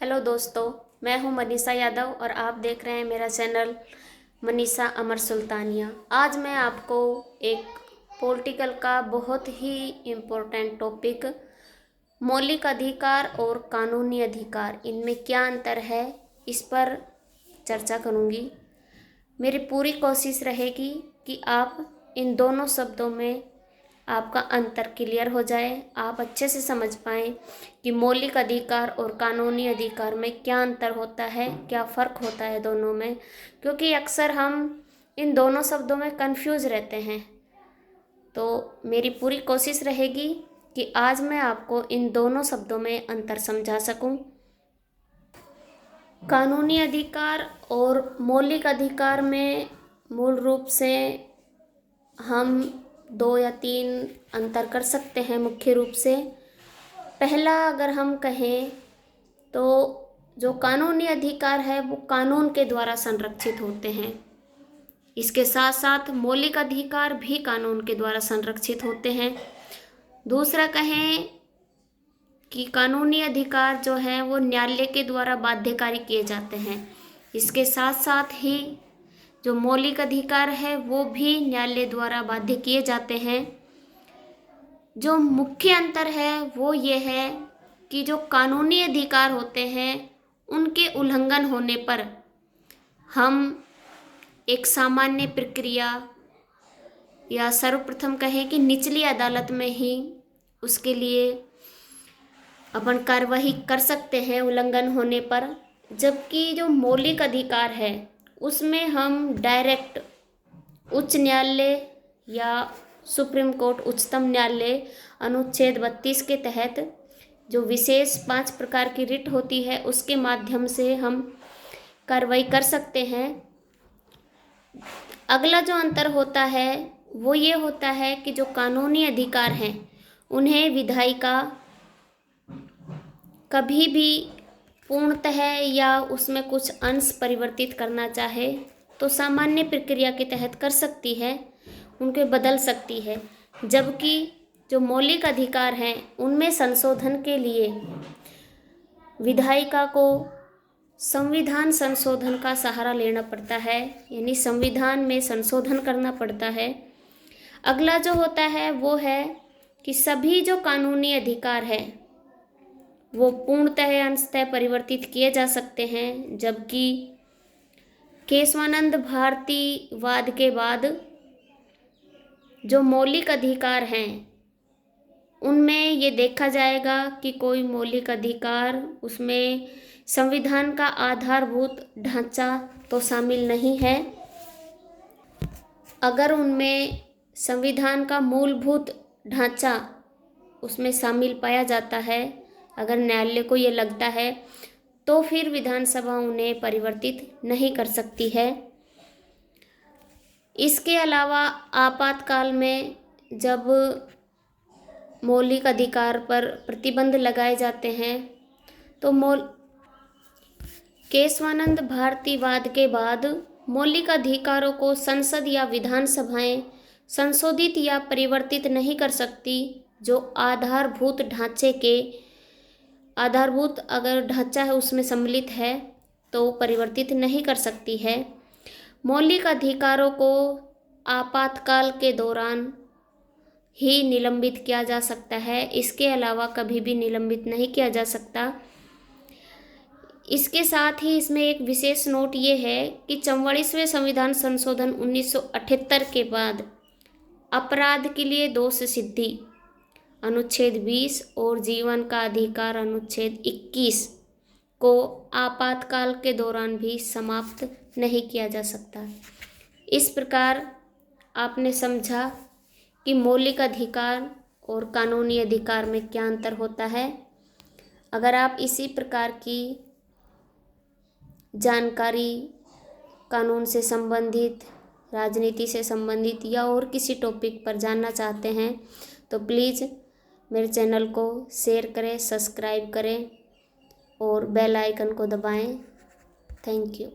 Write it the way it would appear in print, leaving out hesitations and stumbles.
Hello दोस्तों, मैं हूं मनीषा यादव और आप देख रहे हैं मेरा चैनल मनीषा अमर सुल्तानिया। आज मैं आपको एक पॉलिटिकल का बहुत ही इम्पोर्टेंट टॉपिक मौलिक अधिकार और कानूनी अधिकार, इनमें क्या अंतर है, इस पर चर्चा करूंगी। मेरी पूरी कोशिश रहेगी कि आप इन दोनों शब्दों में आपका अंतर क्लियर हो जाए, आप अच्छे से समझ पाएँ कि मौलिक अधिकार और कानूनी अधिकार में क्या अंतर होता है, क्या फ़र्क होता है दोनों में, क्योंकि अक्सर हम इन दोनों शब्दों में कंफ्यूज रहते हैं। तो मेरी पूरी कोशिश रहेगी कि आज मैं आपको इन दोनों शब्दों में अंतर समझा सकूं। कानूनी अधिकार और मौलिक अधिकार में मूल रूप से हम 2 या 3 अंतर कर सकते हैं मुख्य रूप से। पहला अगर हम कहें तो जो कानूनी अधिकार है वो कानून के द्वारा संरक्षित होते हैं। इसके साथ साथ मौलिक अधिकार भी कानून के द्वारा संरक्षित होते हैं। दूसरा कहें कि कानूनी अधिकार जो है वो न्यायालय के द्वारा बाध्यकारी किए जाते हैं। इसके साथ साथ ही जो मौलिक अधिकार है वो भी न्यायालय द्वारा बाध्य किए जाते हैं। जो मुख्य अंतर है वो ये है कि जो कानूनी अधिकार होते हैं उनके उल्लंघन होने पर हम एक सामान्य प्रक्रिया या सर्वप्रथम कहें कि निचली अदालत में ही उसके लिए अपन कार्रवाई कर सकते हैं उल्लंघन होने पर। जबकि जो मौलिक अधिकार है उसमें हम डायरेक्ट उच्च न्यायालय या सुप्रीम कोर्ट, उच्चतम न्यायालय अनुच्छेद 32 के तहत जो विशेष 5 प्रकार की रिट होती है उसके माध्यम से हम कार्रवाई कर सकते हैं। अगला जो अंतर होता है वो ये होता है कि जो कानूनी अधिकार हैं उन्हें विधायिका कभी भी पूर्णतः या उसमें कुछ अंश परिवर्तित करना चाहे तो सामान्य प्रक्रिया के तहत कर सकती है, उनके बदल सकती है। जबकि जो मौलिक अधिकार हैं उनमें संशोधन के लिए विधायिका को संविधान संशोधन का सहारा लेना पड़ता है, यानी संविधान में संशोधन करना पड़ता है। अगला जो होता है वो है कि सभी जो कानूनी अधिकार है वो पूर्णतः अंशतः परिवर्तित किए जा सकते हैं। जबकि केशवानंद भारती वाद के बाद जो मौलिक अधिकार हैं उनमें ये देखा जाएगा कि कोई मौलिक अधिकार उसमें संविधान का आधारभूत ढांचा तो शामिल नहीं है। अगर उनमें संविधान का मूलभूत ढांचा उसमें शामिल पाया जाता है, अगर न्यायालय को ये लगता है, तो फिर विधानसभा उन्हें परिवर्तित नहीं कर सकती है। इसके अलावा आपातकाल में जब मौलिक अधिकार पर प्रतिबंध लगाए जाते हैं तो केशवानंद भारती वाद के बाद मौलिक अधिकारों को संसद या विधानसभाएं संशोधित या परिवर्तित नहीं कर सकती। जो आधारभूत अगर ढांचा है उसमें सम्मिलित है तो परिवर्तित नहीं कर सकती है। मौलिक अधिकारों को आपातकाल के दौरान ही निलंबित किया जा सकता है, इसके अलावा कभी भी निलंबित नहीं किया जा सकता। इसके साथ ही इसमें एक विशेष नोट ये है कि 44वें संविधान संशोधन 1978 के बाद अपराध के लिए दोष सिद्धि अनुच्छेद 20 और जीवन का अधिकार अनुच्छेद 21 को आपातकाल के दौरान भी समाप्त नहीं किया जा सकता। इस प्रकार आपने समझा कि मौलिक अधिकार और कानूनी अधिकार में क्या अंतर होता है। अगर आप इसी प्रकार की जानकारी कानून से संबंधित, राजनीति से संबंधित या और किसी टॉपिक पर जानना चाहते हैं तो प्लीज़ मेरे चैनल को शेयर करें, सब्सक्राइब करें और बेल आइकन को दबाएं। Thank you.